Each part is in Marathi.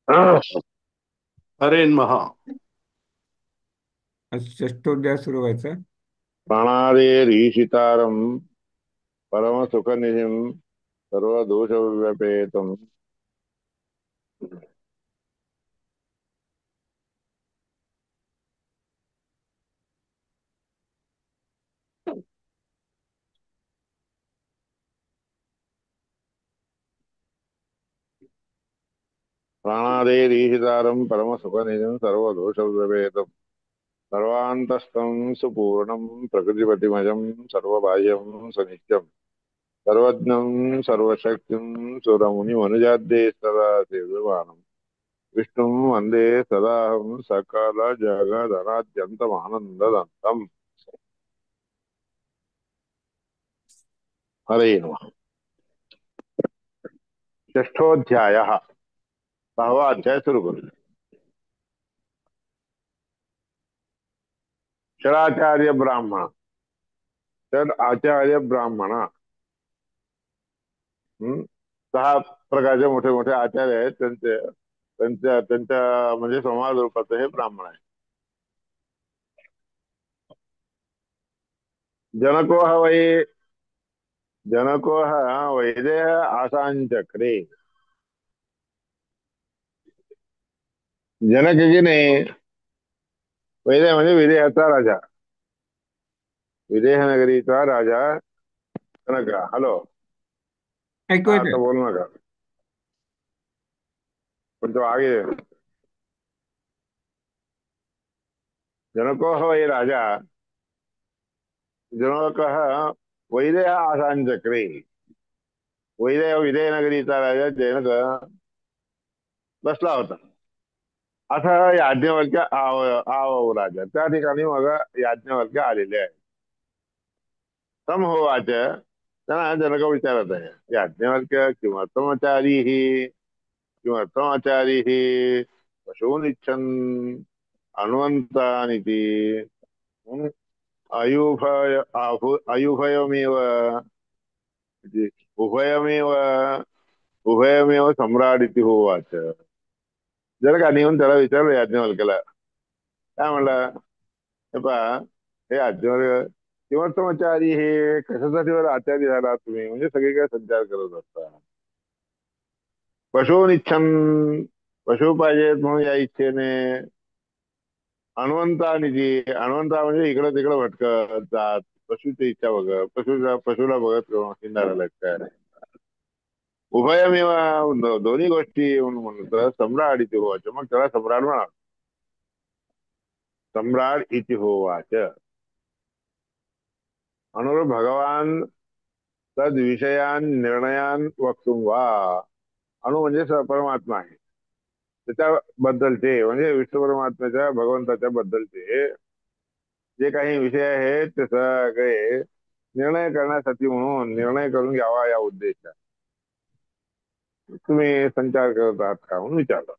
हरेन महा. आज षष्ठोध्याय सुरू व्हायचा. प्राणादेरीशितारं परमसुखनिधिं सर्वदोषव्यपेतं प्राणादेरीशितारं परमसुखनिधिं सर्वदोषव्यपेतं सर्वान्तस्थं सुपूर्णं प्रकृतिपतिमजं सर्वबाह्यं सनित्यं सर्वज्ञं सर्वशक्तिं सुरमुनिमनुजाद्ये सदा सेव्यमानं विष्णुं वन्दे सदाहं सकलजगदनाद्यन्तमानन्ददन्तम्. हरे नमः. षष्ठोऽध्यायः. 6वा अध्याय सुरू करू. षडाचार्य ब्राह्मण. षड आचार्य ब्राह्मण. हम्म. 6 प्रकारचे मोठे मोठे आचार्य आहेत, त्यांचे त्यांच्या त्यांच्या म्हणजे समाज रूपाचं हे ब्राह्मण आहे. जनको ह वै जनको ह वैदेह आसांचक्रे. जनक आहे की नाही, वैदेह म्हणजे विदेहाचा राजा, विदेह नगरीचा राजा जनक. हॅलो. ऐकू हा, येते. आता बोलू नका, पण तो आगे. जनको ह वै राजा, जनक वैदेह आसांचक्रे. विदय नगरीचा राजा जनक बसला होता. असं याज्ञवल्क्य आव राजा, त्या ठिकाणी मग याज्ञवल्क्य आलेले आहे. तम होवाच, त्यांना जनक विचारत आहे, याज्ञवल्क्य किमर्थमाचारी ही, किमर्थमाचारी ही पशून इच्छन अन्वंतानिती. हं? अयुभयमेव म्हणजे उभयमेव उभयमेव सम्राट इति होवाच. जर का येऊन त्याला विचारलं याज्ञवल्क्याला, काय म्हणला, हे पहा, हे आचार्य किंवा हे कशासाठी बरं आचार्य झाला तुम्ही, म्हणजे सगळीकडे संचार करत असता. पशून इच्छन, पशु पाहिजेत म्हणून या इच्छेने, अणवंता निधी, अणवंता म्हणजे इकडं तिकडं भटकत जात, पशुची इच्छा बघत, पशुला बघत हिंडायला काय. उभयमेव, दोन्ही गोष्टी म्हणून म्हणत सम्राट इति होवाच, मग त्याला सम्राट म्हणा. सम्राट इति होवाच. अनुरूप भगवान तद्विषयान निर्णयान वक्तुम वा. अणु म्हणजे परमात्मा आहे, त्याच्याबद्दलचे म्हणजे विष्णू परमात्म्याच्या भगवंताच्या बद्दलचे जे काही विषय आहेत ते सगळे निर्णय करण्यासाठी म्हणून, निर्णय करून घ्यावा या उद्देशाने तुम्ही संचार करत आहात का म्हणून विचारलं.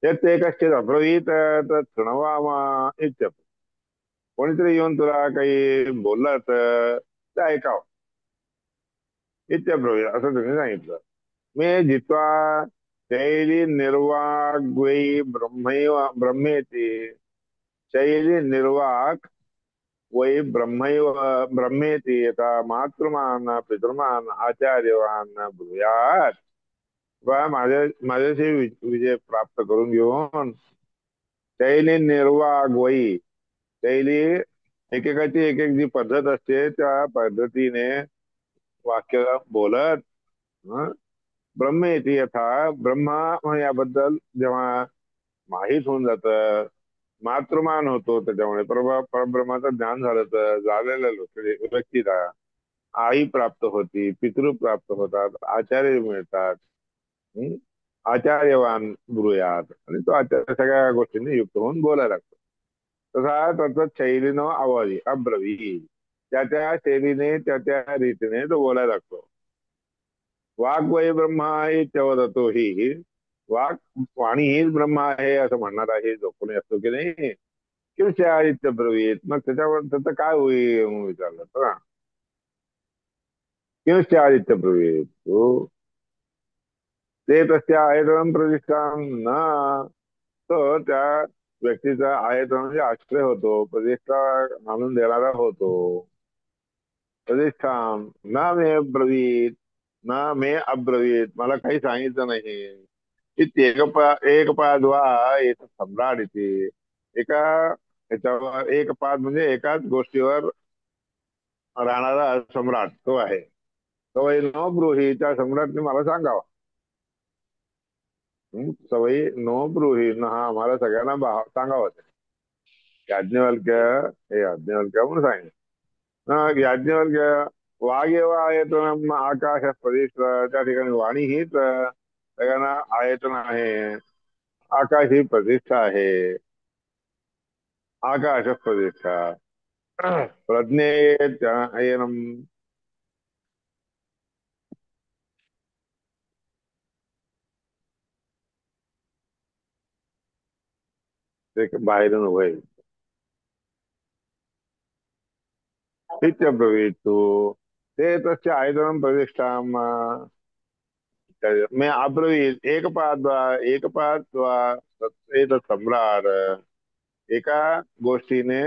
यात ते कश्चित अब्रवीत तृणवामा इत्यप, कोणीतरी येऊन तुला काही बोललं तर ते ऐकावं, इत्यब्रवीत असं तुम्ही सांगितलं. मे जित्वा शैली निर्वाग्वै ब्रह्मैव ब्रह्मेति. शैली निर्वाक वै ब्रह्मैव ब्रह्मेति यथा मातृमान पितृमान आचार्यवान ब्रूयात. बा माझ्याशी विजय प्राप्त करून घेऊन शैली निर्वाग वै, शैली एकेकाची एक एक जी पद्धत असते त्या पद्धतीने वाक्य बोलत, हं? ब्रह्मेति यथा, ब्रह्मा याबद्दल जेव्हा माहीत होऊन जातं, मातृमान होतो त्याच्यामुळे, परब्रह्माचं ज्ञान झालं तर झालेलं व्यक्तीला आई प्राप्त होती, पितृ प्राप्त होतात, आचार्य मिळतात. हं? आचार्यवान ब्रूयात, आणि तो आचार्य सगळ्या गोष्टींनी युक्त होऊन बोलायला लागतो. तसा त्याचा शैलीनं आवाजी अब्रवी, त्या त्या शैलीने त्या त्या रीतीने तो बोलायला लागतो. वाग्वय ब्रह्मा इत्यवदतो ही, वाक वाणी हीच ब्रह्म आहे असं म्हणणार आहे जो कोणी असतो की नाही, किंवा आदित्य ब्रवीत, मग त्याच्यावर त्याचं काय होईल म्हणून विचारलं बघा. किंवा आदित्य ब्रवीत तो ते तस्य आयतनं प्रतिष्ठां न, तो त्या व्यक्तीचा आयतन म्हणजे आश्रय होतो, प्रतिष्ठा आणून देणारा होतो. प्रतिष्ठां न मे ब्रवीत, न मे अब्रवीत, मला काही सांगितलं नाही. एक पाद वा एक सम्राट इथे, एका याच्यावर एक पाद म्हणजे एकाच गोष्टीवर राहणारा सम्राट तो आहे. सवयी नो ब्रूही, त्या सम्राटने मला सांगावा. सवयी नो ब्रूही न, हा मला सगळ्यांना सांगावं. याज्ञवल्क्य, हे याज्ञवल्क्य म्हणून सांगितलं. याज्ञवल्क्य, वागेव आयतनम आकाश प्रतिष्ठा, त्या ठिकाणी वाणी हीच सगळ्यांना आयतन आहे, आकाश ही प्रतिष्ठा आहे. आकाश प्रतिष्ठा प्रज्ञेयनम, ते बाहेरून उभे नित्यब्रवीतु, ते तस्य आयतनं प्रतिष्ठां मैं अब्रवीत, एक पाद वा एतत् सम्राट, एका गोष्टीने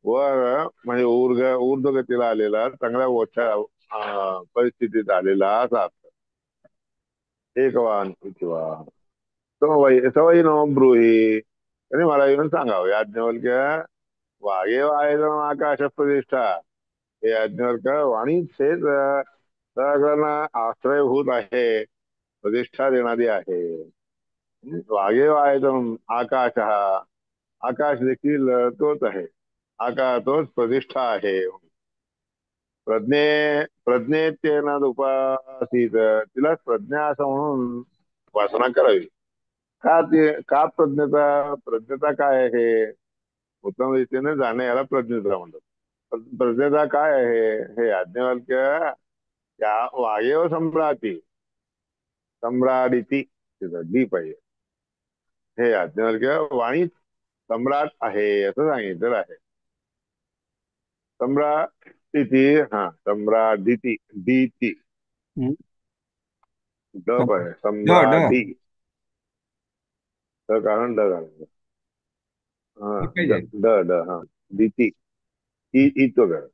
वर म्हणजे ऊर्ध्वगतीला आलेला, चांगल्या मोठ्या परिस्थितीत आलेला असा अर्थ. एकवान किंवा सवयी नो ब्रूही, आणि मला येऊन सांगावं. याज्ञवल्क्य, वागे आहे आकाश प्रतिष्ठा, हे याज्ञवल्क्य वाणीच हेच सगळ्यांना आश्रयभूत आहे, प्रतिष्ठा देणारी आहे. वागे आहे आकाश, हा आकाश देखील तोच आहे, आकाश तोच प्रतिष्ठा आहे. प्रज्ञे प्रज्ञेत्येन उपासीत, तिलाच प्रज्ञा असं म्हणून उपासना करावी. का प्रज्ञता काय आहे? उत्तम रीतीने जाणे याला प्रज्ञता म्हणतात. प्रज्ञता काय आहे? हे याज्ञवल्क्य, त्या वायव सम्राटी, सम्राडिती, तिथं दी पाहिजे. हे याज्ञवल्क्य, वाणी सम्राट आहे असं सांगितलेलं आहे. सम्राटिती, हा सम्राडिती, दीती, हम्म. ड पाहिजे, ड ड सम्राटी, कारण ड घालायचं. हा, हे पाहिजे. ड ड हा, दीती, ई तो घाल.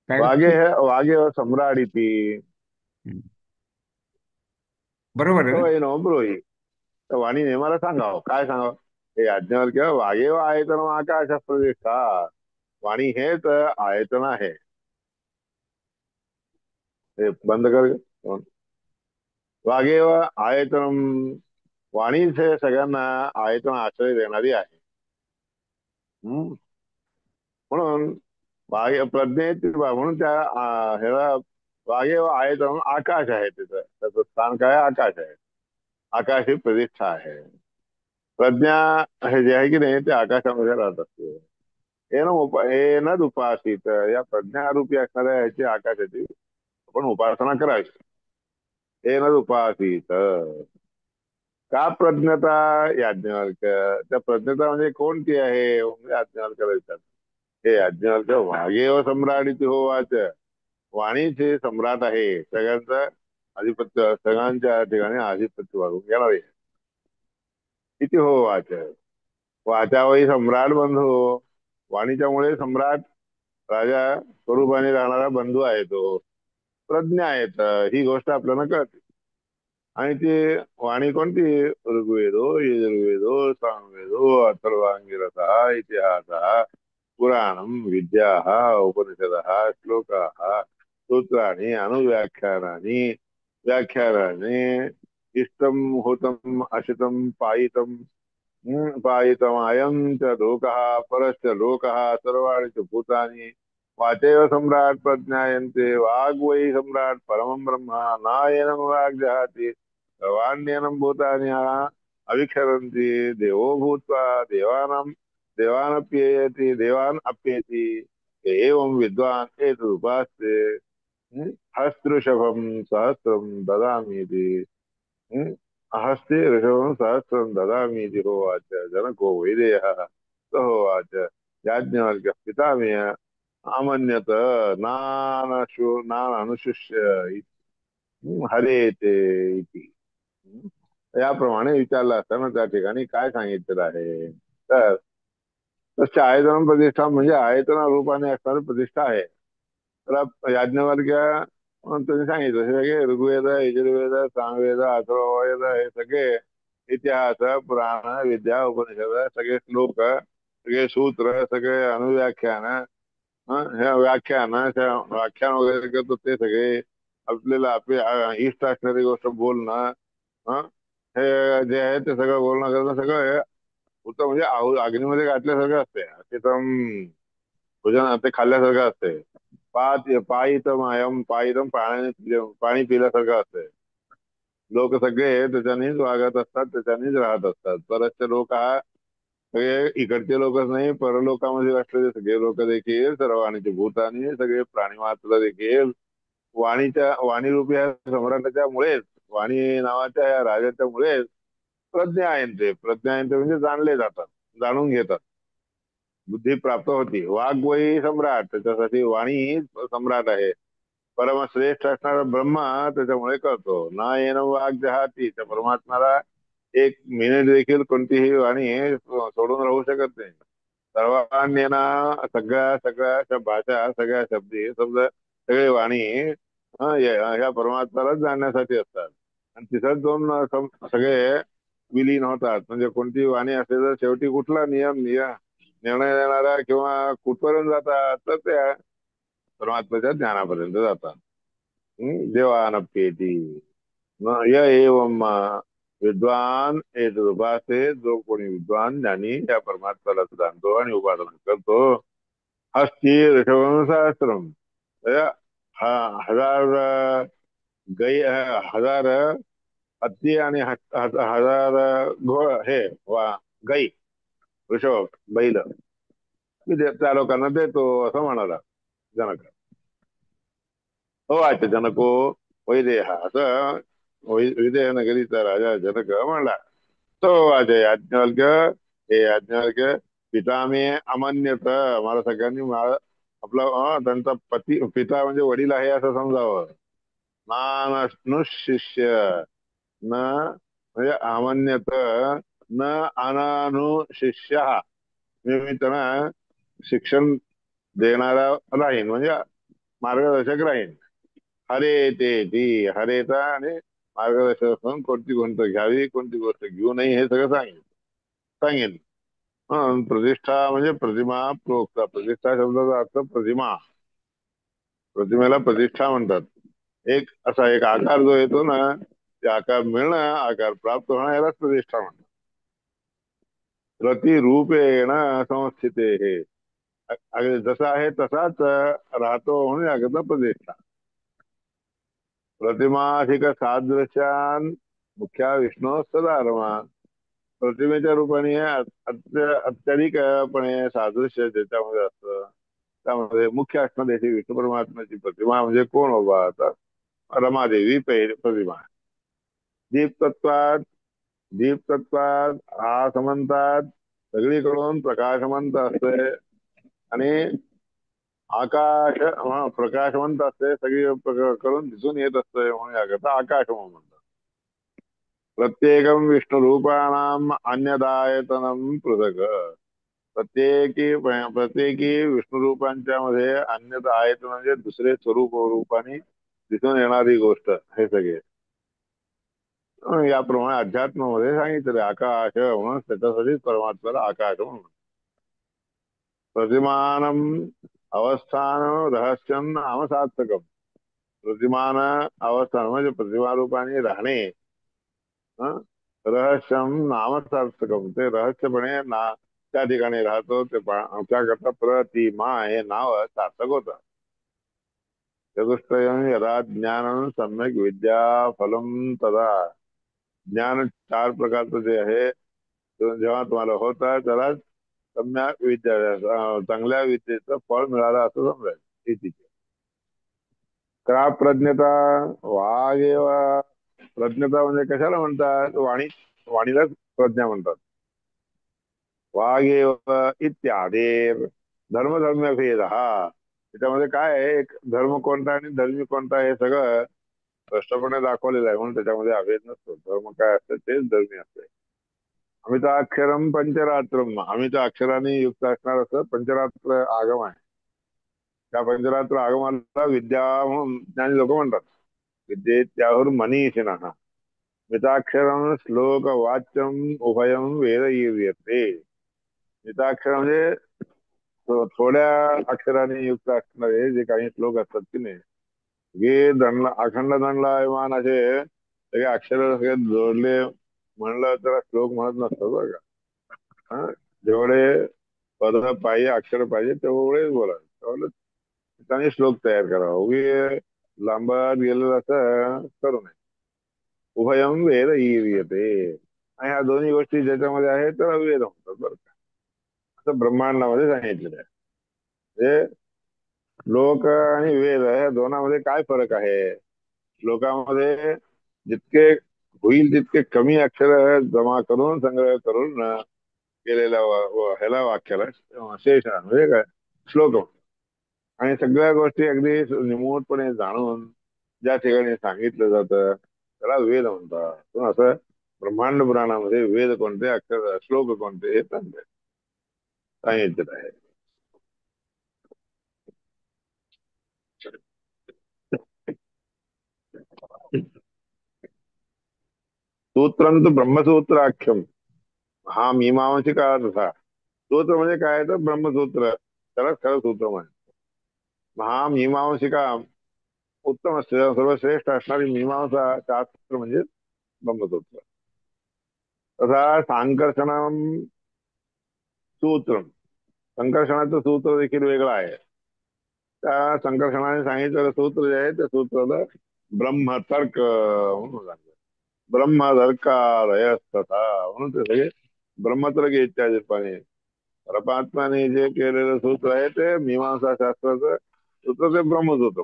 काय वागे है, वागे व सम्राडिती, हम्म. बरोबर आहे ना? सवय नो ब्रोही, तर वाणीने मला सांगावं. काय सांगावं? हे याज्ञवल्क्य, वागे व आयतन आकाश प्रतिष्ठा, वाणी हेच आयतन आहे. हे बंद कर. वागे व आयतन, वाणीच हे सगळ्यांना आयतन आश्रय देणारी आहे. हम्म. म्हणून प्रज्ञेत म्हणून त्या ह्याला वागे व आयतन आकाश आहे, त्याचं स्थान काय? आकाश आहे. आकाश ही प्रतिष्ठा आहे. प्रज्ञा हे जे आहे की नाही, ते आकाशामध्ये राहत असते. येनच उपासित, या प्रज्ञारूपी असणाऱ्या ह्याची, आकाशाची आपण उपासना करावी. येनच उपासित, का प्रज्ञता? याज्ञवल्क, त्या प्रज्ञता म्हणजे कोणती आहे? म्हणजे याज्ञवल्क्याला विचार. हे याज्ञवल्क, वागेव सम्राटिती हो वाच, वाणीचे सम्राट आहे, सगळ्यांचं अधिपत्य, सगळ्यांच्या ठिकाणी अधिपत्य वाढून घेणार आहे. किती हो वाच, वाचावही सम्राट बंधू, वाणीच्यामुळे सम्राट राजा स्वरूपाने राहणारा बंधू आहे तो. प्रज्ञा आहेत, ही गोष्ट आपल्याला कळते. आणि ती वाणी कोणती? ऋग्वेदो, यजुर्वेदो, सामवेदो, अथर्वांगिरस, इतिहास, पुराणम, विद्या, उपनिषद, श्लोका, सूत्राणी, अनुव्याख्यानानि, व्याख्यानानि, इष्टम होतम अशितम पायितम, पायितमायं च लोकः, परश्च लोकः, सर्वाणि च भूतानि, वाचैव सम्राट् प्रज्ञायन्ते, वाग्वै सम्राट् परमं ब्रह्म, नायनं वाग्जहाति, सर्वाण्यनं भूतानि अविक्षरन्ति, देवो भूत्वा देवानप्येति, देवान् अप्येति, एवं विद्वान् एतदुपास्ते। हस्तृषभं सहस्रं ददामीति, हस्ते ऋषभं सहस्रं ददामीति होवाच। जनको वैदेयः स होवाच, याज्ञवल्क्यः पितामह अमन्यत नाननुशिष्य हरेते इति। हं? याप्रमाणे विचारलं असताना त्या ठिकाणी काय सांगितलेलं आहे. तर तसे आयतन प्रतिष्ठा म्हणजे आयतन रूपाने असणारी प्रतिष्ठा आहे. तर याज्ञवल्क्य त्यांनी सांगितलं हे सगळे ऋग्वेद, यजुर्वेद, सामवेद, अथर्ववेद हे सगळे इतिहास, पुराण, विद्या, उपनिषद, सगळे श्लोक, सगळे सूत्र, सगळे अनुव्याख्यान, ह्या व्याख्यान, त्या व्याख्यान वगैरे करतो ते सगळे आपल्याला आपले इष्ट असणारी गोष्ट बोलणं, हं? हे जे आहे ते सगळं बोलणं करणं सगळं हे होतं म्हणजे अग्नीमध्ये घातल्यासारखं असते. भोजन ते खाल्ल्यासारखं असते. पायितमयम पायितम पाण्याने पाणी पिल्यासारखं असते. लोक सगळे त्याच्यानेच वागत असतात, त्याच्यानेच राहत असतात. बरेचसे लोक हा सगळे इकडचे लोकच नाही, परलोकामध्ये असलेले सगळे लोक देखील सर्व आणि भूतानी सगळे प्राणी मात्र देखील वाणीरूपी या सम्राटाच्या मुळेच, वाणी नावाच्या या राजाच्या मुळेच प्रज्ञा आहे ते म्हणजे जाणले जातात, जाणून घेतात, बुद्धी प्राप्त होती. वाग्वई सम्राट, त्याच्यासाठी वाणी ही सम्राट आहे. परमश्रेष्ठ असणारा ब्रह्मा त्याच्यामुळे करतो. ना येणं वाघ जहाती, त्या परमात्म्याला एक मिनिट देखील कोणतीही वाणी सोडून राहू शकत नाही. सर्वांना सगळ्या सगळ्या भाषा, सगळ्या शब्द सगळे वाणी ह्या परमात्म्यालाच जाणण्यासाठी असतात. आणि तिथंच दोन सगळे विलीन होतात. म्हणजे कोणती वाणी असते तर शेवटी कुठला निर्णय देणारा किंवा कुठपर्यंत जातात तर त्या परमात्म्याच्या ज्ञानापर्यंत जातात. देवानप्येती न य एवं विद्वान उपासते, जो कोणी विद्वान ज्ञानी या परमात्म्याला जाणतो आणि उपासना करतो. हस्ती ऋषभम सहस्त्रम, हा हजार हजार हत्ती आणि हजार हे वा गाई, ऋषभ बैल मी त्या लोकांना देतो असं म्हणाला जनक. हो अच्छा जनको वैदेह असं विदेह नगरीचा राजा जनक म्हणला. तो अजय याज्ञवल्क्य, हे याज्ञवल्क्य, पिता मी अमान्यत, मला सगळ्यांनी आपला त्यांचा पिता म्हणजे वडील आहे असं समजावं. शिष्य न म्हणजे अमान्यत, न अनानुशिष्य, मी त्यांना शिक्षण देणारा राहीन म्हणजे मार्गदर्शक राहीन. हरे ते ती हरेचा आणि मार्गदर्शक म्हणून कोणती गोष्ट घ्यावी, कोणती गोष्ट घेऊ नये हे सगळं सांगेन. प्रतिष्ठा म्हणजे प्रतिमा प्रोक्त. प्रतिष्ठा शब्दाचा अर्थ प्रतिमा. प्रतिमेला प्रतिष्ठा म्हणतात. एक असा एक आकार जो येतो ना, ते आकार मिळणं, आकार प्राप्त होणं यालाच प्रतिष्ठा म्हणतात. प्रतिरूपेण संस्थिते हे जसा आहे तसाच राहतो म्हणून याकरता प्रतिष्ठा. प्रतिमाधिक सादृश्यान मुख्या विष्णू सदारमा, प्रतिमेच्या रूपाने अत्याधिकपणे सादृश्य ज्याच्यामध्ये असतं त्यामध्ये मुख्य असणं त्याची विष्णू परमात्म्याची प्रतिमा म्हणजे कोण बाबा आता रमादेवी पहिली प्रतिमा. दीपतत्वात दीपतत्वात आसमंतात सगळीकडून प्रकाशवंत असते आणि आकाश प्रकाशवंत असते, सगळी करून दिसून येत असते म्हणून याकरता आकाश म्हणतात. प्रत्येकम विष्णू रूपाणाम अन्यदायतनम पृथक, प्रत्येकी विष्णू रूपांच्या मध्ये अन्यथा आहेत म्हणजे दुसरे स्वरूप रूपाने दिसून येणारी गोष्ट हे सगळे याप्रमाणे अध्यात्मामध्ये सांगितले. आकाश म्हणून त्याच्यासाठी परमात्म्याला आकाश म्हणून. प्रतिमानम अवस्थान रहस्यम नाम सार्थकम, प्रतिमान अवस्थान म्हणजे प्रतिमा रूपाने राहणे, हं? रहस्यम नाम सार्थकम, ते रहस्यपणे त्या ठिकाणी राहतो ते त्याकरता प्रतिमा हे नाव सार्थक होतं. चतुष्टयम यदा ज्ञान सम्यक विद्या फलम तदा, ज्ञान चार प्रकारचं जे आहे जेव्हा तुम्हाला होतं त्याला सम्यक विद्या, चांगल्या विद्येचं फळ मिळालं असं समजायचं ही तिथे. का प्रज्ञता वाघेव, प्रज्ञता म्हणजे कशाला म्हणतात, वाणीलाच प्रज्ञा म्हणतात. वाघेव इत्यादी धर्म भेद हा त्याच्यामध्ये काय आहे, एक धर्म कोणता आणि धर्मी कोणता हे सगळं स्पष्टपणे दाखवलेलं आहे म्हणून त्याच्यामध्ये अभेद नसतो. धर्म काय असतं तेच धर्मी असते. अमिताक्षरम पंचरात्रम, अमित अक्षराने युक्त असणार असं पंचरात्र आगम आहे. त्या पंचरात्र आगमाला विद्या म्हणून ज्ञानी लोक म्हणतात. विद्येत त्याहून मनीषिणः मिताक्षरम श्लोक वाच्यम उभयम वेद येते. मिताक्षर म्हणजे थोड्या अक्षराने युक्त असणारे जे काही श्लोक असतात की नाही, हे दंडला अखंड दंडलायमान असे सगळे अक्षर सगळे जोडले म्हणलं तर श्लोक म्हणत नसतं बरं का. हा? जेवढे पद पाहिजे अक्षर पाहिजे तेवढेच बोलायचं, तेवढं त्याने श्लोक तयार करावा. उगी लांबत गेलेलं असं करू नये. उभयम वेद ईयते, आणि ह्या दोन्ही गोष्टी ज्याच्यामध्ये आहेत तर वेद म्हणतात बरं का. असं ब्रह्मांडामध्ये सांगितलेलं आहे. म्हणजे श्लोक आणि वेद या दोनामध्ये काय फरक आहे. श्लोकामध्ये जितके होईल तितके कमी अक्षर जमा करून संग्रह करून केलेल्या ह्याला वाक्याला शेष म्हणजे काय श्लोक. आणि सगळ्या गोष्टी अगदी निमूटपणे जाणून ज्या ठिकाणी सांगितलं जातं त्याला वेद म्हणतात. पण असं ब्रह्मांड पुराणामध्ये वेद कोणते, अक्षर श्लोक कोणते हे सांगितलेलं आहे. सूत्रं तु ब्रह्मसूत्राख्यम, हा मीमांसिका तथा. सूत्र म्हणजे काय तर ब्रह्मसूत्र, त्याला खरं सूत्र म्हणे. महामीमांसिका उत्तम सर्वश्रेष्ठ असणारी मीमांसा शास्त्र म्हणजे ब्रह्मसूत्र. तथा सांकर्षण सूत्र, संकर्षणाचं सूत्र देखील वेगळं आहे. त्या संकर्षणाने सांगितलेलं सूत्र जे आहे त्या सूत्राला ब्रह्मतर्क म्हणून सांगतात. ब्रह्मतर्कारयस्तथा म्हणून ते सगळे ब्रह्मतर्क इत्यादी पाणी. परमात्माने जे केलेलं सूत्र आहे ते मीमांसा शास्त्राचं सूत्र ते ब्रह्मसूत्र.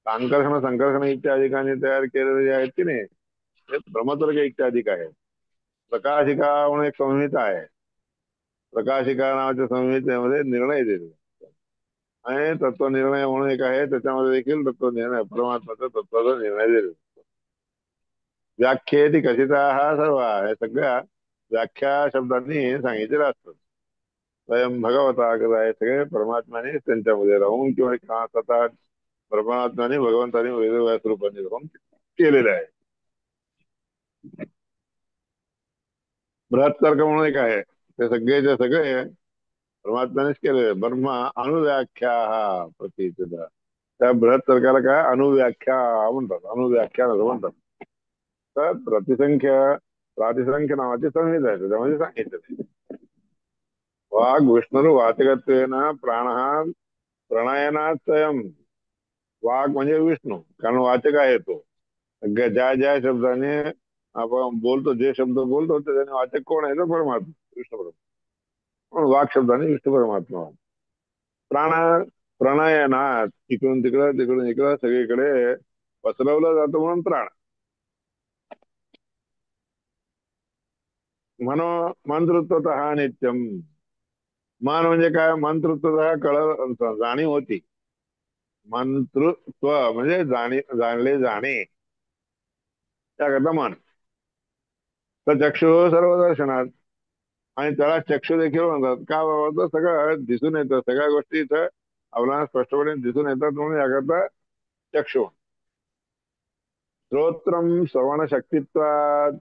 संकर्षण संकर्षण इत्यादिकांनी तयार केलेले जे आहेत की नाही ते ब्रह्मतर्क इत्यादिक आहे. प्रकाशिका म्हणून एक संहिता आहे. प्रकाशिका नावाच्या संहितेमध्ये निर्णय दिले आणि तत्वनिर्णय म्हणून एक आहे, त्याच्यामध्ये देखील तत्वनिर्णय परमात्माचा तत्वाचा निर्णय दिलेला. व्याख्येति कथिता हा सर्व हे सगळ्या व्याख्या शब्दांनी सांगितलेलं असतं. स्वयं भगवता आहे सगळे परमात्माने त्यांच्यामध्ये राहून किंवा स्वतः परमात्माने भगवंताने वेगवेगळ्या स्वरूपाने राहून केलेलं आहे. बृहत्तर्क म्हणून एक आहे, ते सगळेचे सगळे परमात्म्यानेच केलेले. ब्रह्म अनुव्याख्या हा प्रतीचा, त्या बृहत्तर्काला काय अनुव्याख्या म्हणतात, अनुव्याख्या असं म्हणतात. तर प्रातिसंख्य नावाची संहिता आहे, त्याच्यामध्ये सांगितलं वाघ विष्णुर्वाचकत्वेन प्राण प्रणयनात स्वयं. वाघ म्हणजे विष्णू, कारण वाचक आहे तो. ज्या ज्या शब्दाने आपण बोलतो, जे शब्द बोलतो त्याने वाचक कोण आहे तर परमात्मा विष्णू परमात्मा. म्हणून वाघ शब्दाने विष्णू परमात्मा. प्राण प्रणयनात इकडून तिकडं तिकडून इकडं सगळीकडे पसरवलं जातं म्हणून प्राण. मनो मंत्रत्वत नित्यम. मन म्हणजे काय, मंत्रत्वत जाणीव होती. मंतृत्व म्हणजे जाणले जाणे, त्याकरता मन. तर चक्षु सर्व दर्शनात, आणि त्याला चक्षु देखील म्हणतात का बाबा, तर सगळं दिसून येतं, सगळ्या गोष्टी इथं आपल्याला स्पष्टपणे दिसून येतात म्हणून याकरता चक्षु. श्रोत्रम श्रवण शक्तित्वात.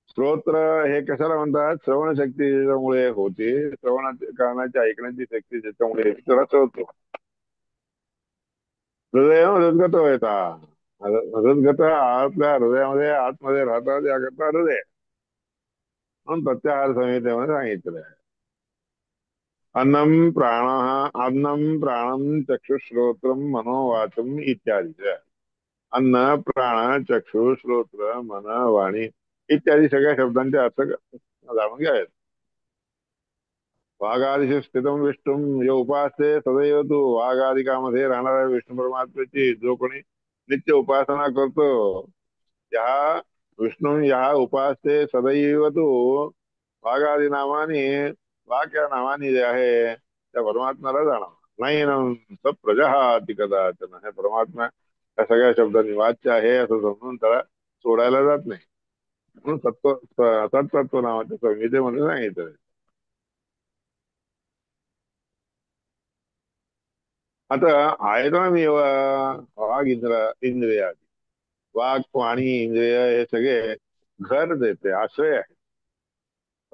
श्रोत्र हे कशाला म्हणतात, श्रवण शक्तीमुळे होते. श्रवण कानाची ऐकण्याची शक्ती ज्याच्यामुळे त्याला श्रोत्र. हृदय हृदगत येतात, हृदगत आपल्या हृदयामध्ये आतमध्ये राहतात याकरता हृदय म्हणून प्रत्याहार संहितेमध्ये सांगितलेलं आहे. अन्नम प्राण, अन्नम प्राणम चक्षुश्रोत्रम मनोवाचम इत्यादी. अन्न प्राण चक्षु श्रोत्र मन वाणी इत्यादी सगळ्या शब्दांचे अर्थ जाणून घ्यावेत. वाघादिशी स्थितम विष्णू जे उपासते सदैव तू. वाघादिकामध्ये राहणाऱ्या विष्णू परमात्म्याची जो कोणी नित्य उपासना करतो, या विष्णू या उपासते सदैव तू. वाघादी नावाने, वाघ या नावाने जे आहे त्या परमात्म्याला जाणव. नाही ना प्रजा कदाचन, हे परमात्मा त्या सगळ्या शब्दांनी वाच्य आहे असं समजून त्याला सोडायला जात नाही. म्हणून सत्तत्व नावाच्या संहितेमध्ये सांगितलं. आता आयतनमेव वाघ इंद्रिया, वाघ वाणी इंद्रिय हे सगळे घर देते, आश्रय आहे.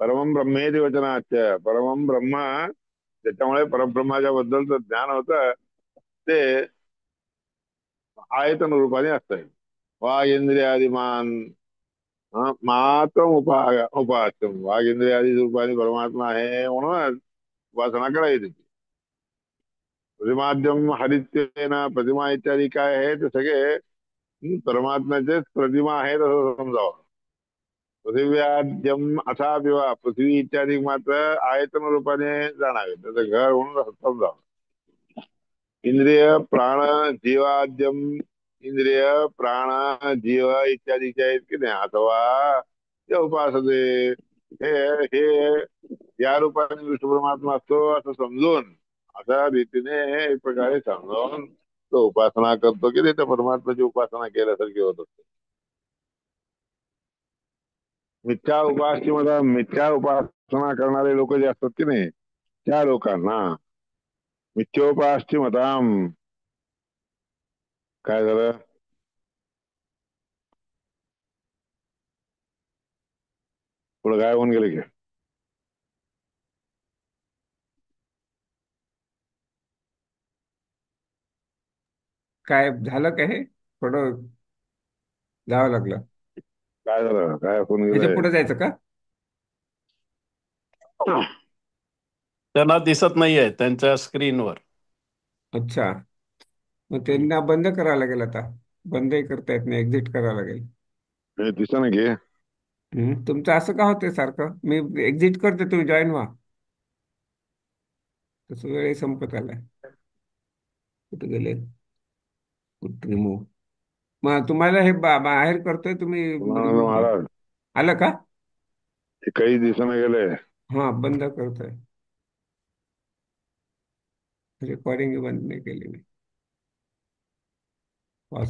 परमं ब्रह्मेति वचनाच, परमं ब्रह्म त्याच्यामुळे परब्रह्माच्या बद्दलचं ज्ञान होतं ते आयतन रूपाने असतंय. वाघ इंद्रियादिमान मात्र उपास्यम, वाघ इंद्रियादी रूपाने परमात्मा आहे म्हणूनच उपासना करायची. प्रतिमाद्यम हरित्वेन, प्रतिमा इत्यादी काय आहे ते सगळे परमात्म्याचेच प्रतिमा आहेत असं समजावं. पृथिव्याद्यम अथा विवा, पृथ्वी इत्यादी मात्र आयतन रूपाने जाणावे, त्याचं घर म्हणून समजावं. इंद्रिय प्राण जीवाद्यम, इंद्रिय प्राण जीव इत्यादीचे आहेत की नाही, अथवा ते उपासते, हे हे या रूपाने विष्णू परमात्मा असतो असं समजून, अशा रीतीने एक प्रकारे समजावून तो उपासना करतो की नाही, त्या परमात्म्याची उपासना केल्यासारखी होत असते. मिथ्या उपासना करणारे लोक जे असतात की नाही, त्या लोकांना मिथ्योपास्य मताम, काय झालं? पुढे काय होऊन गेले की? काय झालं काय हे थोडं जावं लागलं. काय झालं? काय होऊन ह्याच्या गेलंय? पुढे जायचं का? त्यांना दिसत नाहीये त्यांच्या स्क्रीनवर. अच्छा. मग त्यांना बंद करावं लागेल आता. बंदही करता येत नाही, एक्झिट करावं लागेल. हे दिसत ना की? तुमचं असं का होतंय सारखं? मी एक्झिट करते, तुम्ही जॉईन व्हा. तसं वेळ संपत आलाय. कुठे गेले? कुठ रिमूव्ह. मग तुम्हाला हे बाहेर करतोय, तुम्ही पुन्हा रिमूव्ह करा. महाराज आलं का? ते काही दिसत गेले. हा, बंद करतोय. रेकॉर्डिंग बंद नाही केली मी. पॉज